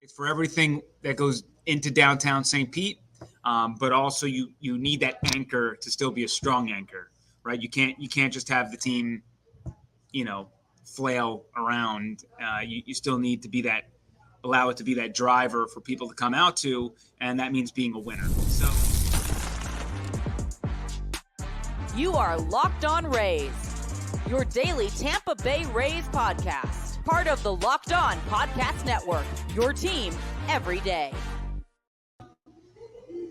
It's for everything that goes into downtown St. Pete, but also you need that anchor to still be a strong anchor, right? You can't just have the team, flail around. You still need to be that, allow it to be that driver for people to come out to, and that means being a winner. So you are Locked On Rays, your daily Tampa Bay Rays podcast, part of the Locked On Podcast Network, your team every day.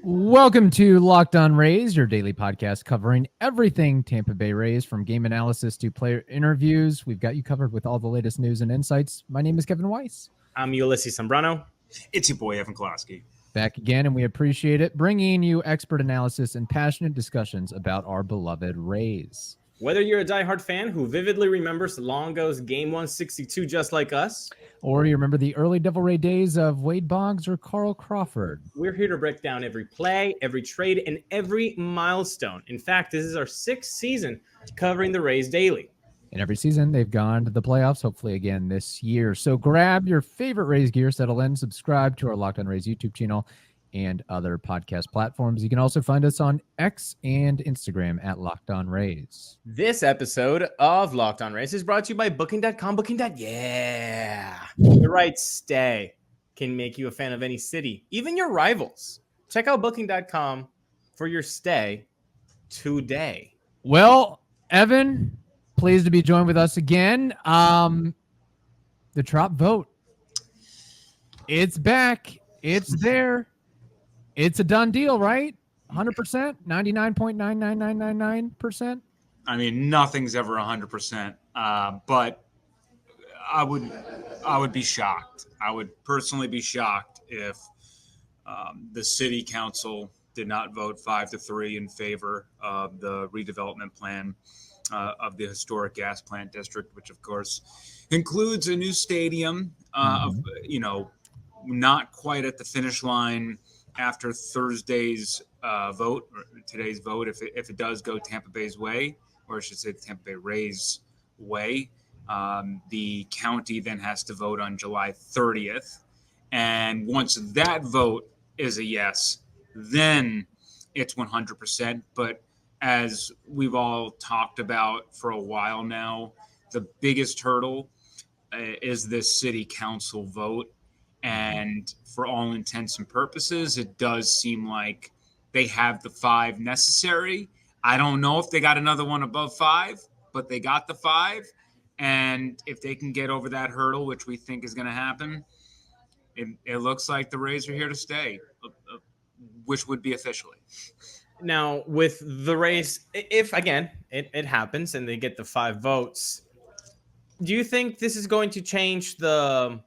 Welcome to Locked On Rays, your daily podcast covering everything Tampa Bay Rays, from game analysis to player interviews. We've got you covered with all the latest news and insights. My name is Kevin Weiss. I'm Ulises Sambrano. it's your boy, Evan Closky. Back again, and we appreciate it, bringing you expert analysis and passionate discussions about our beloved Rays. Whether you're a diehard fan who vividly remembers Longo's Game 162 just like us, or you remember the early Devil Ray days of Wade Boggs or Carl Crawford, we're here to break down every play, every trade, and every milestone. In fact, this is our 6th season covering the Rays daily. And every season, they've gone to the playoffs, hopefully again this year. So grab your favorite Rays gear, settle in, subscribe to our Locked On Rays YouTube channel and other podcast platforms. You can also find us on X and Instagram at Locked On Rays. This episode of Locked On Rays is brought to you by Booking.com. Yeah. The right stay can make you a fan of any city, even your rivals. Check out Booking.com for your stay today. Well, Evan, pleased to be joined with us again. The Trop vote. It's back. It's there. It's a done deal, right? 100%? 99.99999%? I mean, nothing's ever 100%, but I would be shocked. I would personally be shocked if the city council did not vote 5-3 in favor of the redevelopment plan of the historic gas plant district, which of course includes a new stadium. Not quite at the finish line after Thursday's vote, or today's vote, if it does go Tampa Bay's way, or I should say Tampa Bay Rays' way, the county then has to vote on July 30th. And once that vote is a yes, then it's 100%. But as we've all talked about for a while now, the biggest hurdle is this city council vote. And for all intents and purposes, it does seem like they have the 5 necessary. I don't know if they got another one above 5, but they got the 5. And if they can get over that hurdle, which we think is going to happen, it looks like the Rays are here to stay, which would be officially. Now, with the Rays, if, again, it happens and they get the 5 votes, do you think this is going to change the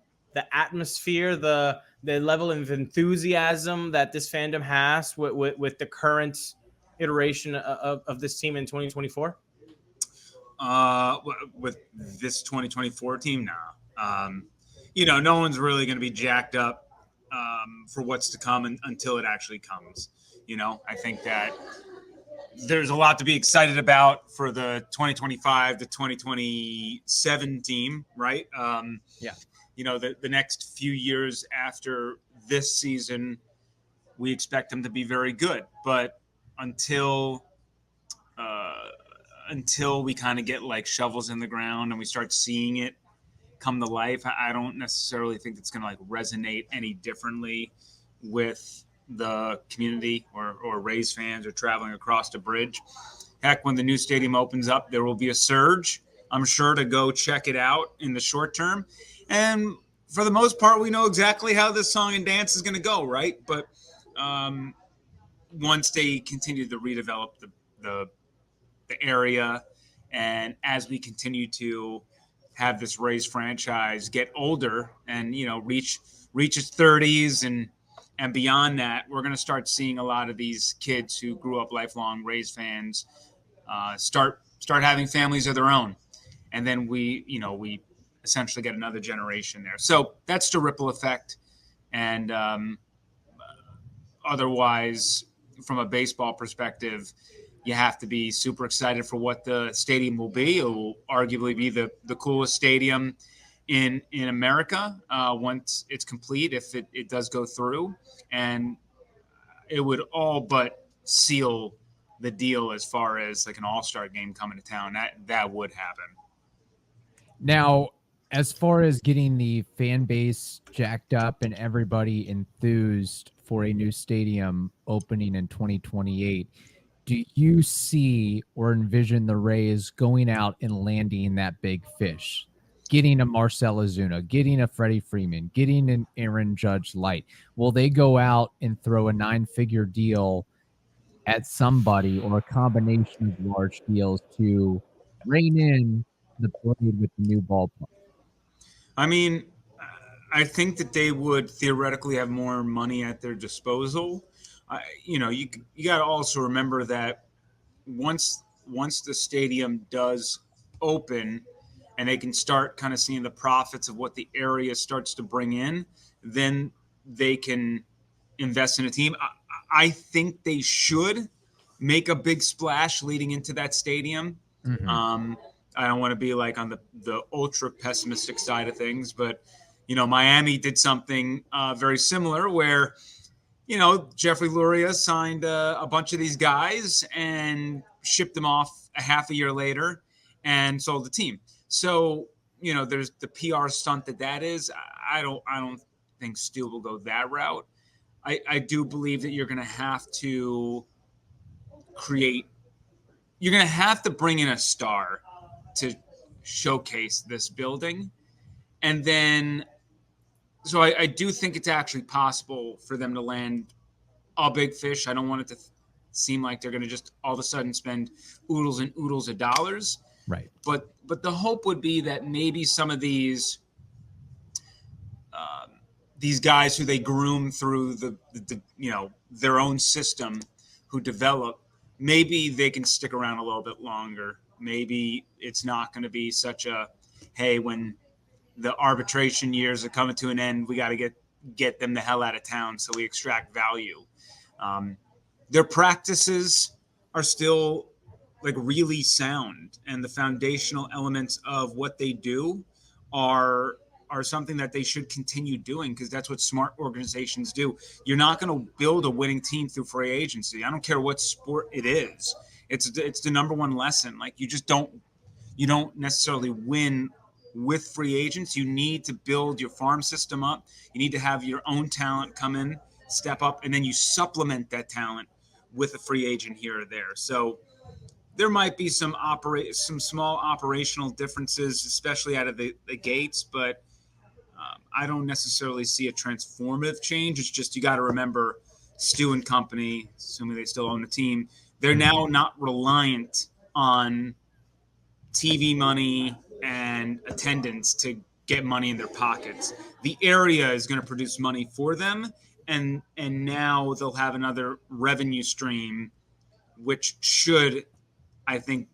atmosphere, the level of enthusiasm that this fandom has with the current iteration of this team in 2024? With this 2024 team, no. No one's really going to be jacked up for what's to come until it actually comes. I think that there's a lot to be excited about for the 2025 to 2027 team, right? Yeah. The next few years after this season, we expect them to be very good. But until we kind of get like shovels in the ground and we start seeing it come to life, I don't necessarily think it's going to like resonate any differently with the community or Rays fans or traveling across the bridge. Heck, when the new stadium opens up, there will be a surge, I'm sure, to go check it out in the short term. And for the most part, we know exactly how this song and dance is going to go, right? But once they continue to redevelop the area, and as we continue to have this Rays franchise get older and reach its 30s and beyond that, we're going to start seeing a lot of these kids who grew up lifelong Rays fans start having families of their own, and then we essentially get another generation there. So that's the ripple effect. And otherwise, from a baseball perspective, you have to be super excited for what the stadium will be. It will arguably be the coolest stadium in America once it's complete, if it does go through, and it would all but seal the deal as far as like an All-Star game coming to town. That would happen. Now, as far as getting the fan base jacked up and everybody enthused for a new stadium opening in 2028, do you see or envision the Rays going out and landing that big fish? Getting a Marcell Ozuna, getting a Freddie Freeman, getting an Aaron Judge light? Will they go out and throw a 9-figure deal at somebody or a combination of large deals to rein in the parade with the new ballpark? I mean, I think that they would theoretically have more money at their disposal. You got to also remember that once the stadium does open and they can start kind of seeing the profits of what the area starts to bring in, then they can invest in a team. I think they should make a big splash leading into that stadium. Mm-hmm. I don't want to be like on the ultra pessimistic side of things, but Miami did something very similar where Jeffrey Luria signed a bunch of these guys and shipped them off a half a year later and sold the team. So there's the PR stunt that is. I don't think Stu will go that route. I do believe that you're going to have to bring in a star to showcase this building. And then, so I do think it's actually possible for them to land a big fish. I don't want it to seem like they're going to just all of a sudden spend oodles and oodles of dollars. Right. But the hope would be that maybe some of these guys who they groom through the their own system, who develop, maybe they can stick around a little bit longer. Maybe it's not going to be such a, hey, when the arbitration years are coming to an end, we got to get them the hell out of town so we extract value. Their practices are still like really sound, and the foundational elements of what they do are something that they should continue doing, because that's what smart organizations do. You're not going to build a winning team through free agency. I don't care what sport it is. It's the number one lesson. Like, you don't necessarily win with free agents. You need to build your farm system up. You need to have your own talent come in, step up, and then you supplement that talent with a free agent here or there. So there might be some small operational differences, especially out of the gates, but I don't necessarily see a transformative change. It's just, you got to remember, Stu and company, assuming they still own the team, they're now not reliant on TV money and attendance to get money in their pockets. The area is going to produce money for them, and now they'll have another revenue stream, which should, I think,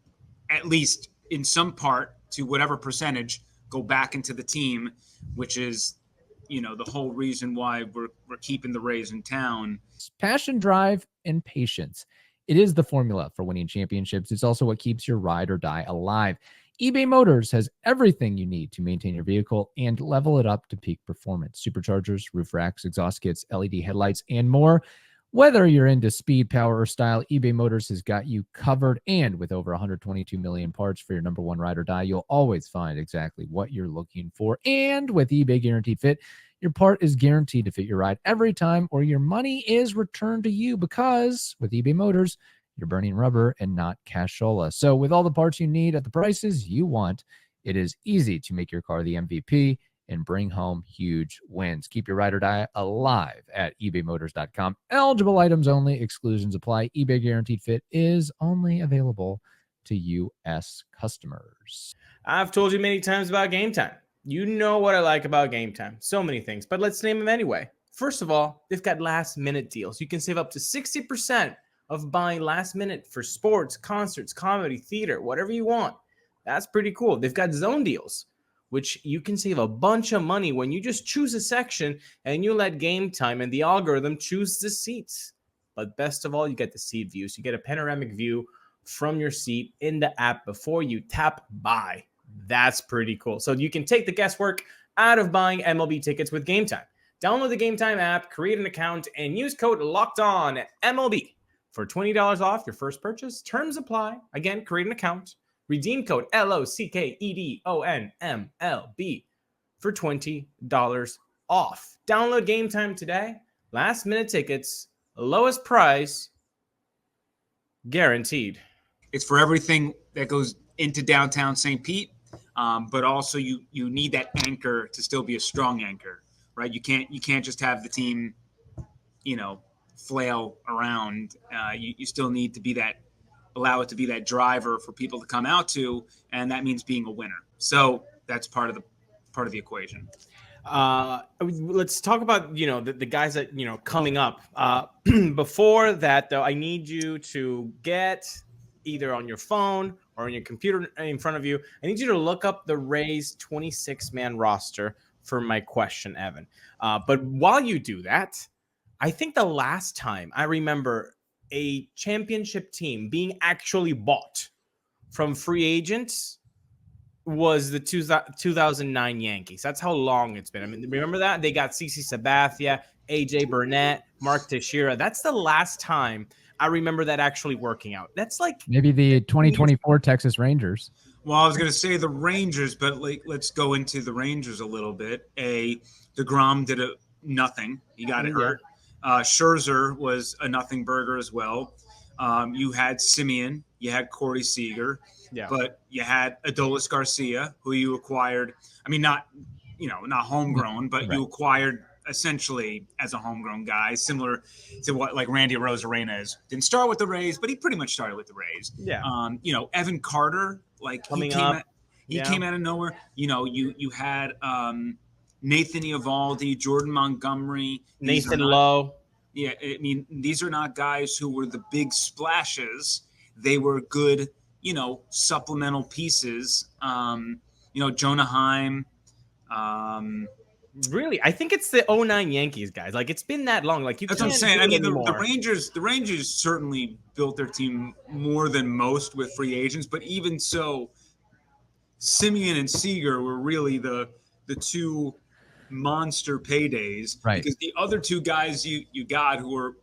at least in some part, to whatever percentage, go back into the team, which is, the whole reason why we're keeping the Rays in town. Passion, drive, and patience. It is the formula for winning championships. It's also what keeps your ride or die alive. eBay Motors has everything you need to maintain your vehicle and level it up to peak performance. Superchargers, roof racks, exhaust kits, LED headlights, and more. Whether you're into speed, power, or style, eBay Motors has got you covered. And with over 122 million parts for your number one ride or die, you'll always find exactly what you're looking for. And with eBay Guaranteed Fit, your part is guaranteed to fit your ride every time, or your money is returned to you, because with eBay Motors, you're burning rubber and not cashola. So with all the parts you need at the prices you want, it is easy to make your car the MVP and bring home huge wins. Keep your ride or die alive at ebaymotors.com. Eligible items only. Exclusions apply. eBay Guaranteed Fit is only available to U.S. customers. I've told you many times about Game Time. You know what I like about Game Time. So many things, but let's name them anyway. First of all, they've got last-minute deals. You can save up to 60% of buying last minute for sports, concerts, comedy, theater, whatever you want. That's pretty cool. They've got zone deals, which you can save a bunch of money when you just choose a section and you let Game Time and the algorithm choose the seats. But best of all, you get the seat view. So you get a panoramic view from your seat in the app before you tap buy. That's pretty cool. So you can take the guesswork out of buying MLB tickets with Game Time. Download the Game Time app, create an account, and use code LOCKEDON for $20 off your first purchase. Terms apply. Again, create an account. Redeem code LOCKEDONMLB for $20 off. Download Game Time today. Last minute tickets, lowest price, guaranteed. It's for everything that goes into downtown St. Pete, but also you need that anchor to still be a strong anchor, right? You can't just have the team, flail around. You still need to allow it to be that driver for people to come out to, and that means being a winner. So that's part of the equation. Let's talk about the guys that coming up. Before that, though, I need you to get either on your phone or on your computer in front of you. I need you to look up the Rays 26-man roster for my question, Evan. But while you do that, I think the last time I remember a championship team being actually bought from free agents was the 2009 Yankees. That's how long it's been. I mean, remember that? They got CC Sabathia, AJ Burnett, Mark Teixeira. That's the last time I remember that actually working out. That's like maybe the 2024 Texas Rangers. Well, I was going to say the Rangers, but let's go into the Rangers a little bit. DeGrom did nothing. He got it hurt. Scherzer was a nothing burger as well. You had Simeon, you had Corey Seager, but you had Adolis Garcia, who you acquired. I mean, not homegrown, but right. You acquired essentially as a homegrown guy, similar to what like Randy Arozarena is. Didn't start with the Rays, but he pretty much started with the Rays. Yeah. Evan Carter, like he came out of nowhere. You had Nathan Eovaldi, Jordan Montgomery, Nathan Lowe. Yeah, I mean, these are not guys who were the big splashes. They were good, supplemental pieces. Jonah Heim. Really, I think it's the 09 Yankees guys. Like it's been that long. Like that's what I'm saying. I mean, the Rangers certainly built their team more than most with free agents, but even so, Simeon and Seager were really the two monster paydays, right? Because the other two guys you got who were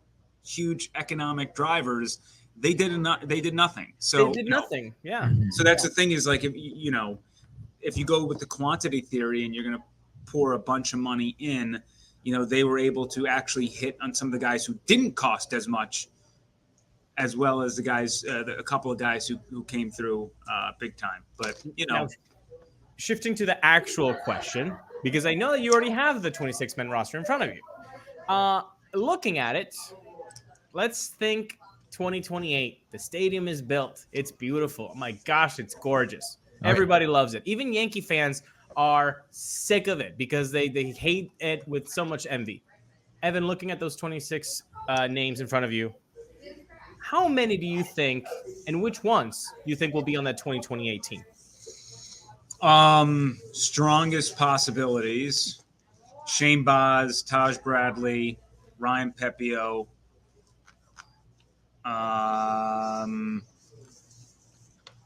huge economic drivers, they did nothing. So they did nothing. Yeah. So that's the thing is like if you go with the quantity theory and you're going to pour a bunch of money in, they were able to actually hit on some of the guys who didn't cost as much, as well as the guys, a couple of guys who came through big time. But now, shifting to the actual question, because I know that you already have the 26-man roster in front of you. Looking at it, let's think 2028. The stadium is built. It's beautiful. Oh my gosh, it's gorgeous. All Everybody loves it. Even Yankee fans are sick of it because they hate it with so much envy. Evan, looking at those 26 names in front of you, how many do you think and which ones do you think will be on that 2028 team? Strongest possibilities: Shane Baz, Taj Bradley, Ryan Pepio,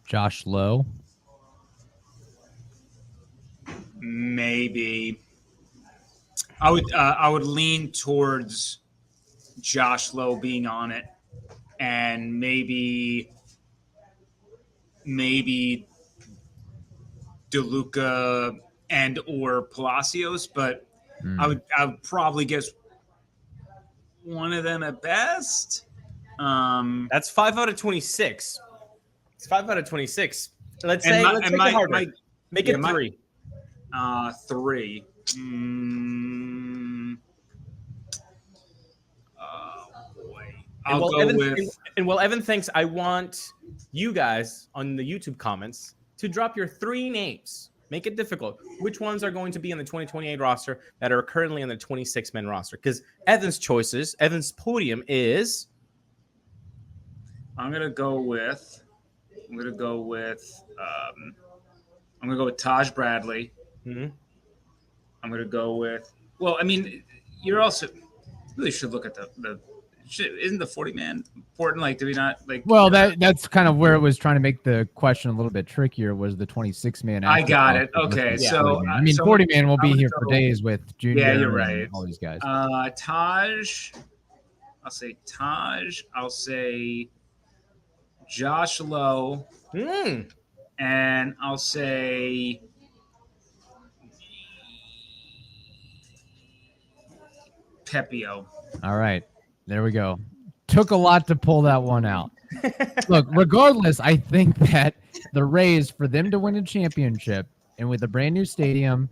Josh Lowe. Maybe I would lean towards Josh Lowe being on it, and maybe DeLuca and or Palacios, but I would probably guess one of them at best. That's 5 out of 26. It's 5 out of 26. Let's make it harder. Make it 3. 3. While Evan thinks, I want you guys on the YouTube comments to drop your 3 names. Make it difficult. Which ones are going to be on the 2028 roster that are currently on the 26-man roster? Because Evan's podium is. I'm gonna go with Taj Bradley. Mm-hmm. I'm gonna go with. Well, I mean, you're also really should look at the isn't the 40-man important? Like, do we not like? Well, that's kind of where it was trying to make the question a little bit trickier. Was the 26-man? I got it. Okay, so 40-man will be here for days with Junior. Yeah, you're right. All these guys. Taj. I'll say Taj. I'll say Josh Lowe. And I'll say Pepio. All right. There we go. Took a lot to pull that one out. Look, regardless, I think that the Rays, for them to win a championship, and with a brand new stadium,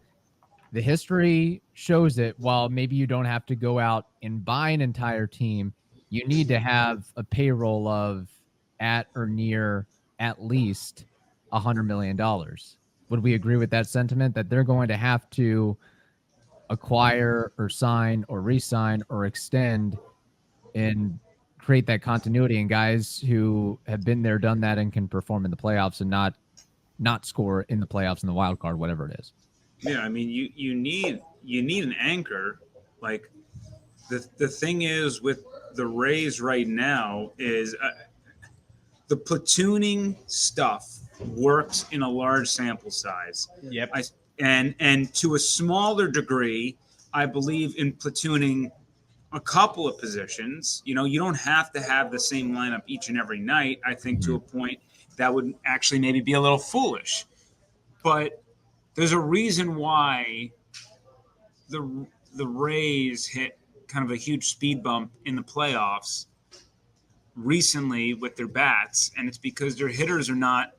the history shows it. While maybe you don't have to go out and buy an entire team, you need to have a payroll of at or near at least $100 million. Would we agree with that sentiment that they're going to have to acquire or sign or re-sign or extend and create that continuity, and guys who have been there, done that, and can perform in the playoffs and not score in the playoffs in the wild card, whatever it is? Yeah, I mean, you need an anchor. Like the thing is with the Rays right now is the platooning stuff works in a large sample size. Yep. And to a smaller degree, I believe in platooning a couple of positions. You don't have to have the same lineup each and every night. I think to a point that would actually maybe be a little foolish. But there's a reason why the Rays hit kind of a huge speed bump in the playoffs recently with their bats, and it's because their hitters are not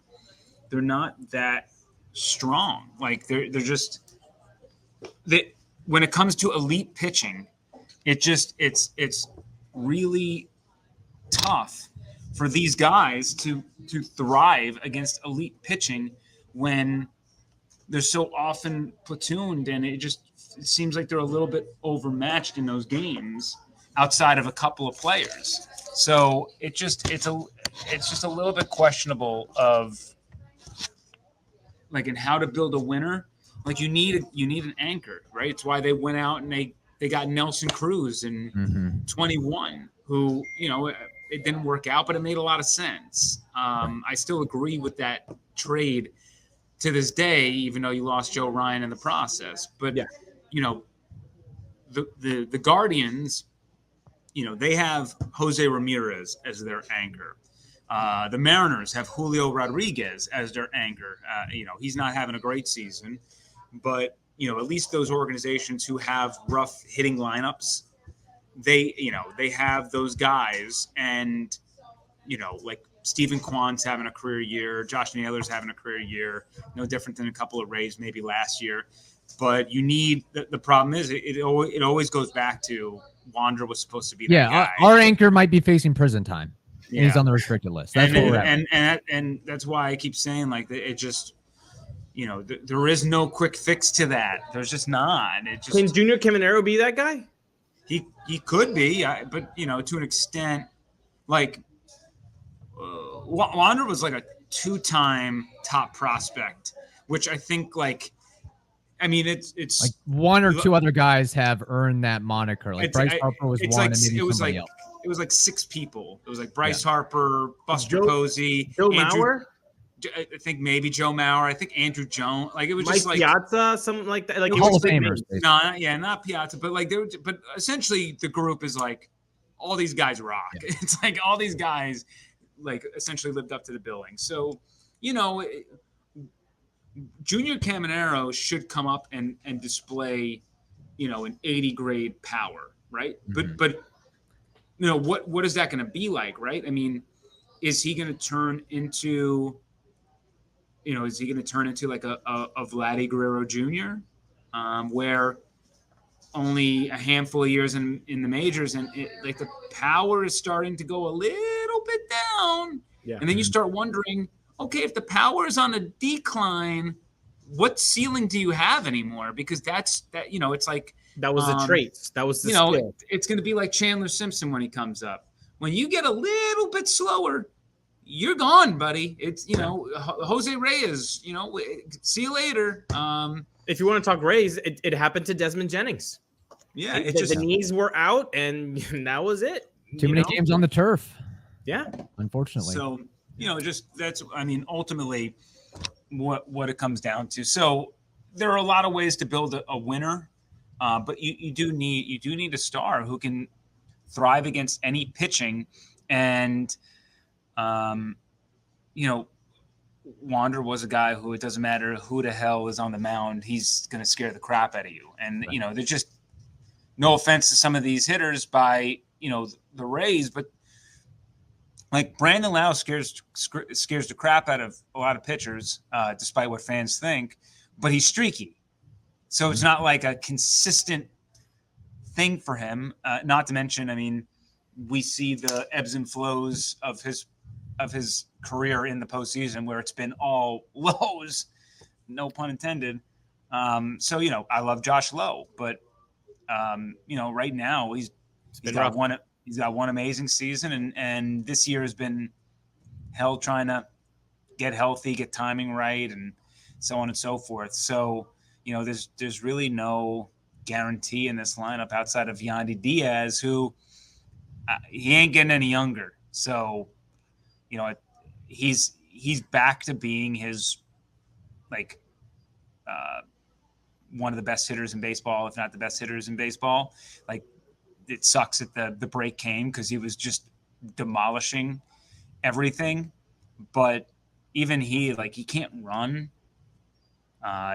that strong. Like they're just when it comes to elite pitching, it's really tough for these guys to thrive against elite pitching when they're so often platooned, and it seems like they're a little bit overmatched in those games outside of a couple of players. So it's just a little bit questionable of like in how to build a winner. Like you need an anchor, right? It's why they went out and they got Nelson Cruz in 21, who, it didn't work out, but it made a lot of sense. I still agree with that trade to this day, even though you lost Joe Ryan in the process. But yeah, the Guardians, they have Jose Ramirez as their anchor. The Mariners have Julio Rodriguez as their anchor. He's not having a great season, but at least those organizations who have rough hitting lineups, they have those guys, and like Stephen Kwan's having a career year, Josh Naylor's having a career year, no different than a couple of Rays maybe last year. But you need the problem is it always goes back to Wander was supposed to be that guy. Our anchor might be facing prison time. Yeah. He's on the restricted list. That's what we're at. And that's why I keep saying like it just there is no quick fix to that. There's just not. Can Junior Caminero be that guy? He could be, but to an extent, like Wander was like a 2-time top prospect, which I think it's like one or two other guys have earned that moniker. Like Bryce Harper was one, and maybe somebody else. It was like 6 people. It was like Bryce Harper, Buster Posey, Joe Mauer. I think maybe Joe Mauer. I think Andrew Jones. Like it was Mike just like Piazza, something like that. Like Hall of Famers. Not Piazza, but like but essentially the group is like all these guys rock. Yeah. It's like all these guys like essentially lived up to the billing. So Junior Caminero should come up and display an 80 grade power, right? Mm-hmm. But what is that going to be like, right? I mean, is he going to turn into like a Vladdy Guerrero Jr., where only a handful of years in the majors and like the power is starting to go a little bit down. Yeah. And then you start wondering, okay, if the power is on a decline, what ceiling do you have anymore? Because it's like, that was the traits. That was the skill. It's going to be like Chandler Simpson when he comes up. When you get a little bit slower, you're gone, buddy. It's, Jose Reyes, see you later. If you want to talk Rays, it happened to Desmond Jennings. Yeah. The knees were out, and that was it. Too many games on the turf. Yeah. Unfortunately. So, ultimately what it comes down to. So there are a lot of ways to build a winner, but you do need a star who can thrive against any pitching. And, Wander was a guy who, it doesn't matter who the hell is on the mound, he's going to scare the crap out of you. And, Right. there's just no offense to some of these hitters by, the Rays, but like Brandon Lau scares the crap out of a lot of pitchers, despite what fans think, but he's streaky. So it's not like a consistent thing for him. Not to mention, we see the ebbs and flows of his career in the postseason where it's been all lows, no pun intended. So I love Josh Lowe, but right now he's got one amazing season, and this year has been hell trying to get healthy, get timing right, and so on and so forth. So there's really no guarantee in this lineup outside of Yandy Diaz, who he ain't getting any younger. So he's back to being his one of the best hitters in baseball, if not the best hitters in baseball. Like, it sucks that the break came because he was just demolishing everything. But even he can't run.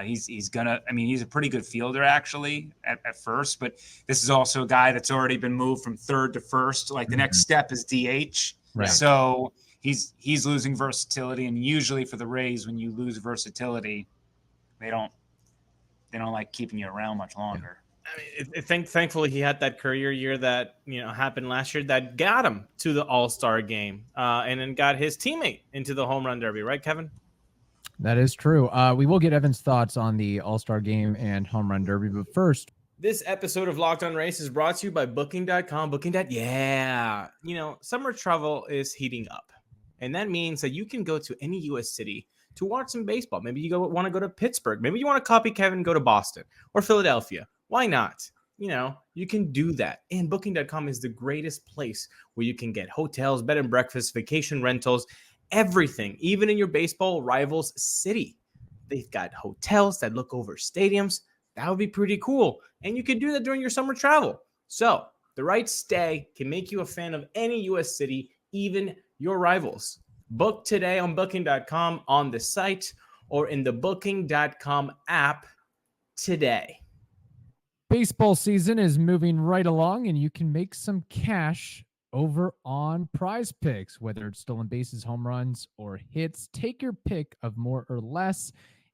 He's a pretty good fielder actually at first, but this is also a guy that's already been moved from third to first. Like, the next step is DH. Right. So he's losing versatility, and usually for the Rays, when you lose versatility, they don't like keeping you around much longer. Thankfully, he had that career year that happened last year that got him to the All-Star game, and then got his teammate into the home run derby, right, Kevin? That is true. We will get Evan's thoughts on the All-Star game and home run derby, but first, this episode of Locked On Race is brought to you by Booking.com. Yeah. Summer travel is heating up, and that means that you can go to any U.S. city to watch some baseball. Maybe you want to go to Pittsburgh. Maybe you want to copy Kevin, go to Boston or Philadelphia. Why not? You can do that. And Booking.com is the greatest place where you can get hotels, bed and breakfast, vacation rentals, everything, even in your baseball rival's city. They've got hotels that look over stadiums. That would be pretty cool. And you can do that during your summer travel. So the right stay can make you a fan of any U.S. city, even your rivals. Book today on Booking.com, on the site, or in the Booking.com app today. baseball season is moving right along, and you can make some cash over on PrizePicks, whether it's stolen bases, home runs, or hits. Take your pick of more or less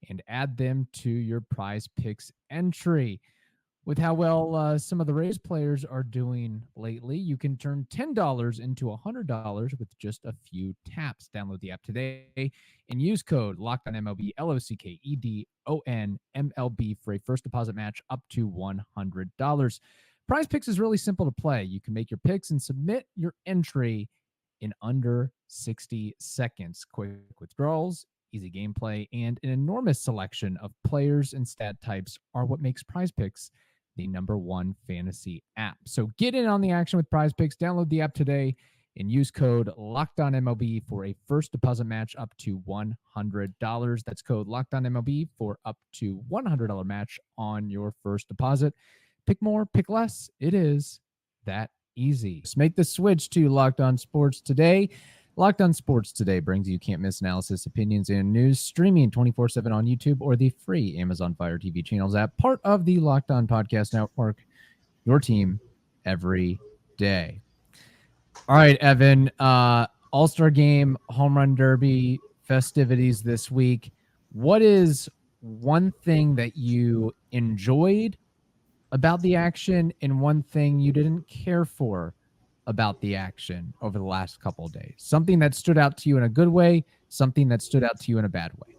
and add them to your PrizePicks entry. With how well some of the Rays players are doing lately, you can turn $10 into $100 with just a few taps. Download the app today and use code LOCKEDONMLB, LOCKEDONMLB, for a first deposit match up to $100. PrizePicks is really simple to play. You can make your picks and submit your entry in under 60 seconds. Quick withdrawals, easy gameplay, and an enormous selection of players and stat types are what makes PrizePicks the #1 fantasy app. So get in on the action with PrizePicks. Download the app today and use code LOCKEDONMLB for a first deposit match up to $100. That's code LOCKEDONMLB for up to $100 match on your first deposit. Pick more, pick less. It is that easy. Just make the switch to Locked On Sports Today. Locked On Sports Today brings you can't miss analysis, opinions, and news, streaming 24/7 on YouTube or the free Amazon Fire TV channels app, part of the Locked On Podcast Network, your team every day. All right, Evan, All-Star Game, Home Run Derby, festivities this week. What is one thing that you enjoyed about the action and one thing you didn't care for about the action over the last couple of days? Something that stood out to you in a good way, something that stood out to you in a bad way.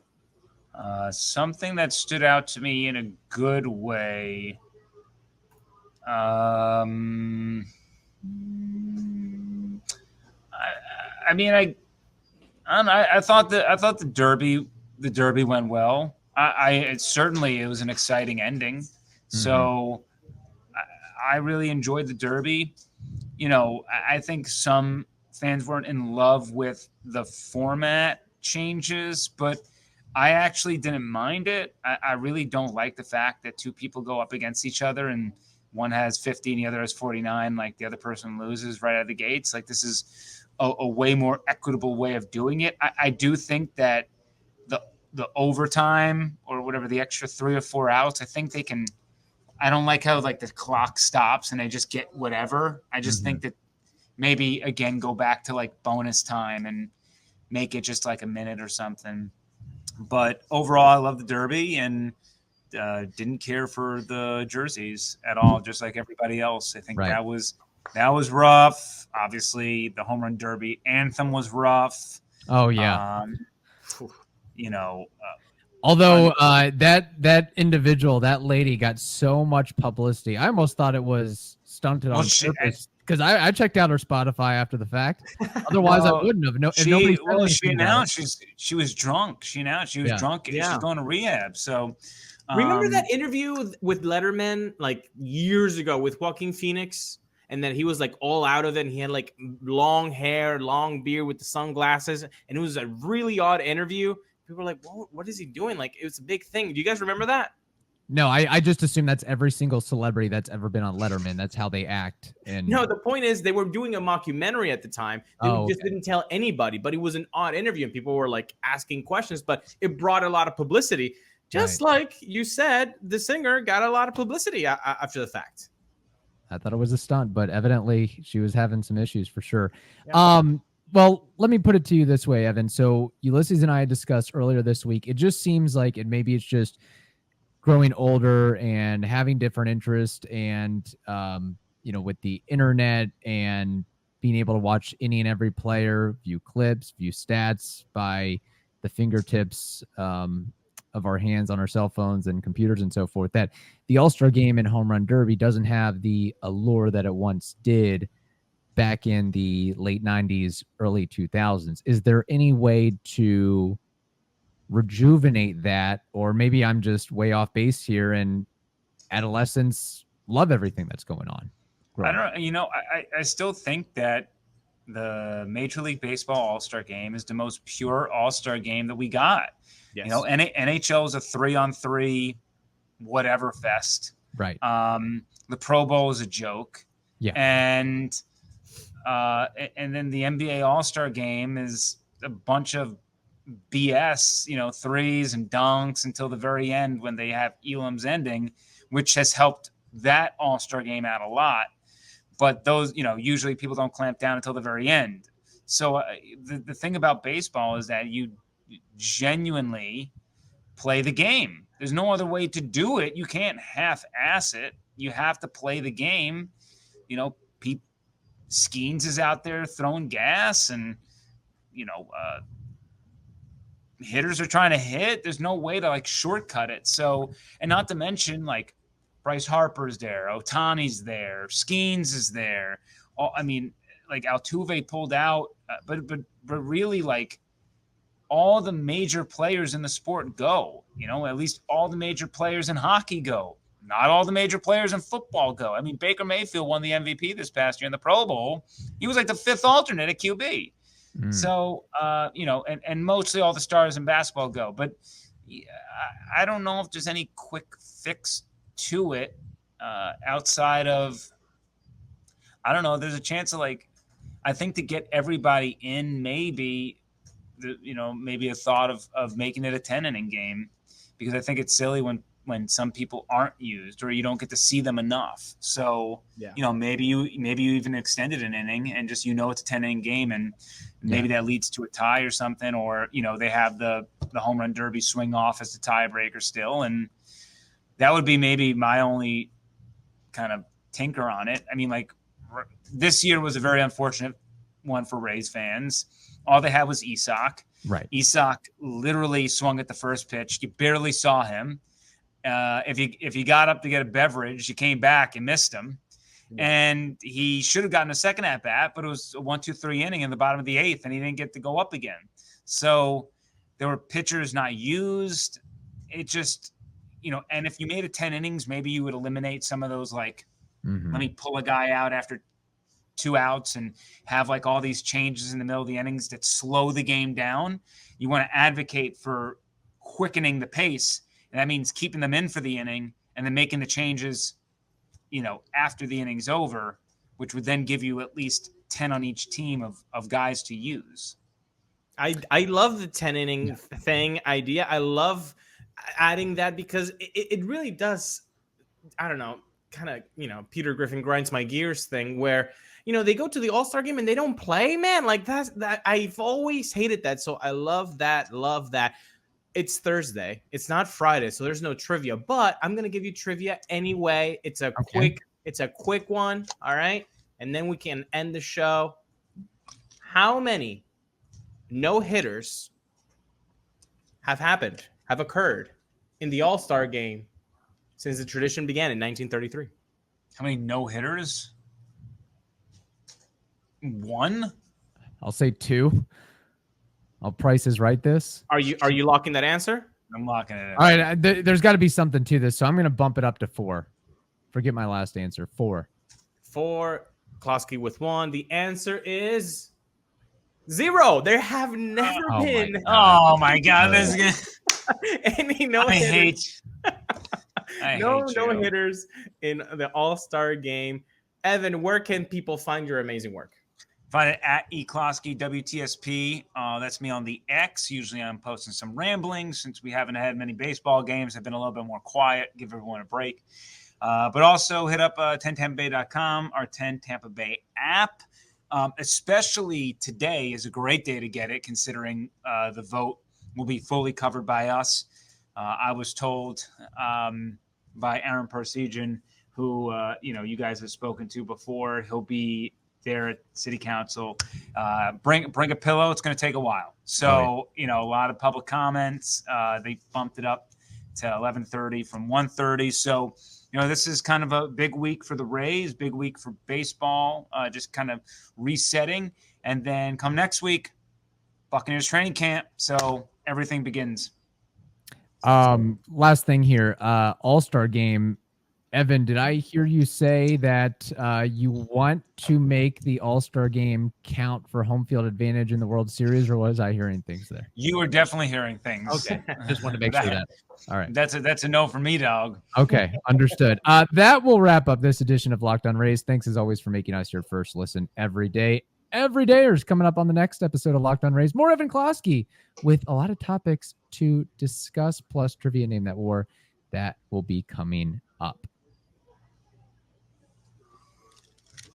Something that stood out to me in a good way. I thought the Derby went well. It was an exciting ending. So I really enjoyed the Derby. I think some fans weren't in love with the format changes, but I actually didn't mind it. I really don't like the fact that two people go up against each other and one has 50 and the other has 49, like the other person loses right out of the gates. Like, this is a way more equitable way of doing it. I do think that the overtime or whatever, the extra 3 or 4 outs, I think they can. I don't like how like the clock stops and they just get whatever. I just think that maybe again go back to like bonus time and make it just like a minute or something. But overall, I love the Derby and didn't care for the jerseys at all, just like everybody else. I think that was rough. Obviously, the Home Run Derby anthem was rough. Oh yeah. Although that individual, that lady, got so much publicity. I almost thought it was stunted on purpose because I checked out her Spotify after the fact. Otherwise, I wouldn't have. She announced she was drunk. She announced she was drunk and she's going to rehab. So remember that interview with Letterman like years ago with Joaquin Phoenix, and then he was like all out of it. And he had like long hair, long beard with the sunglasses, and it was a really odd interview. People were like, well, what is he doing? Like, it was a big thing. Do you guys remember that? No, I just assume that's every single celebrity that's ever been on Letterman. That's how they act. And no, the point is they were doing a mockumentary at the time. They just didn't tell anybody, but it was an odd interview and people were like asking questions, but it brought a lot of publicity. Just like you said, the singer got a lot of publicity after the fact. I thought it was a stunt, but evidently she was having some issues for sure. Yeah. Well, let me put it to you this way, Evan. So Ulises and I discussed earlier this week. It just seems like maybe it's just growing older and having different interests and, with the internet and being able to watch any and every player, view clips, view stats by the fingertips of our hands on our cell phones and computers and so forth, that the All-Star Game and Home Run Derby doesn't have the allure that it once did back in the late 90s, early 2000s. Is there any way to rejuvenate that? Or maybe I'm just way off base here and adolescents love everything that's going on. I don't know. I still think that the Major League Baseball All-Star Game is the most pure All-Star Game that we got. Yes. NHL is a 3-on-3 whatever fest. Right. The Pro Bowl is a joke. Yeah. And then the NBA All-Star Game is a bunch of BS, threes and dunks until the very end when they have Elam's ending, which has helped that All-Star Game out a lot. But those, usually people don't clamp down until the very end. So the thing about baseball is that you genuinely play the game. There's no other way to do it. You can't half-ass it. You have to play the game. Skeens is out there throwing gas and, hitters are trying to hit. There's no way to like shortcut it. So, and not to mention like Bryce Harper's there, Ohtani's there, Skeens is there. Like Altuve pulled out, but really like all the major players in the sport go, at least all the major players in hockey go. Not all the major players in football go. Baker Mayfield won the MVP this past year in the Pro Bowl. He was like the 5th alternate at QB. So, and mostly all the stars in basketball go. But I don't know if there's any quick fix to it outside of, I don't know, there's a chance of like, I think to get everybody in, maybe a thought of making it a 10-inning game, because I think it's silly when some people aren't used or you don't get to see them enough. So, maybe you even extended an inning and just, it's a 10-inning game and maybe that leads to a tie or something, or, they have the Home Run Derby swing off as the tiebreaker still. And that would be maybe my only kind of tinker on it. This year was a very unfortunate one for Rays fans. All they had was Isak. Right. Isak literally swung at the first pitch. You barely saw him. If he got up to get a beverage, you came back and missed him. Yeah. And he should have gotten a second at bat, but it was a 1-2-3 inning in the bottom of the 8th, and he didn't get to go up again. So there were pitchers not used. It just, and if you made it 10 innings, maybe you would eliminate some of those, like, let me pull a guy out after 2 outs and have like all these changes in the middle of the innings that slow the game down. You want to advocate for quickening the pace, and that means keeping them in for the inning and then making the changes, after the inning's over, which would then give you at least 10 on each team of guys to use. I love the 10 inning thing idea. I love adding that because it really does, I don't know, kind of, Peter Griffin grinds my gears thing where, they go to the All-Star game and they don't play, man. Like that I've always hated that. So I love that. It's Thursday. It's not Friday, so there's no trivia, but I'm going to give you trivia anyway. It's a quick one, all right? And then we can end the show. How many no-hitters have occurred in the All-Star game since the tradition began in 1933? How many no-hitters? 1? I'll say 2. I'll Price is Right this. Are you locking that answer? I'm locking it in. All right, there's got to be something to this, so I'm going to bump it up to 4. Forget my last answer. 4. 4. Closky with 1. The answer is 0. There have never been. Oh my God! This is any no-hitters. No-hitters in the All-Star game. Evan, where can people find your amazing work? Find it at Closky WTSP. That's me on the X. Usually I'm posting some ramblings since we haven't had many baseball games. I've been a little bit more quiet, give everyone a break. But also hit up 10tampabay.com, our 10 Tampa Bay app. Especially today is a great day to get it, considering the vote will be fully covered by us. I was told by Aaron Persijan, who you guys have spoken to before. He'll be there at City Council. Bring a pillow. It's going to take a while. So, a lot of public comments. They bumped it up to 11:30 from 1:30. So, this is kind of a big week for the Rays, big week for baseball, just kind of resetting. And then come next week, Buccaneers training camp. So everything begins. Last thing here, All-Star game. Evan, did I hear you say that you want to make the All-Star game count for home field advantage in the World Series, or was I hearing things there? You were definitely hearing things. Okay, just wanted to make sure that. All right, that's a no for me, dog. Okay, understood. That will wrap up this edition of Locked On Rays. Thanks as always for making us your first listen every day. Every dayers coming up on the next episode of Locked On Rays. More Evan Closky with a lot of topics to discuss, plus trivia name that war that will be coming up.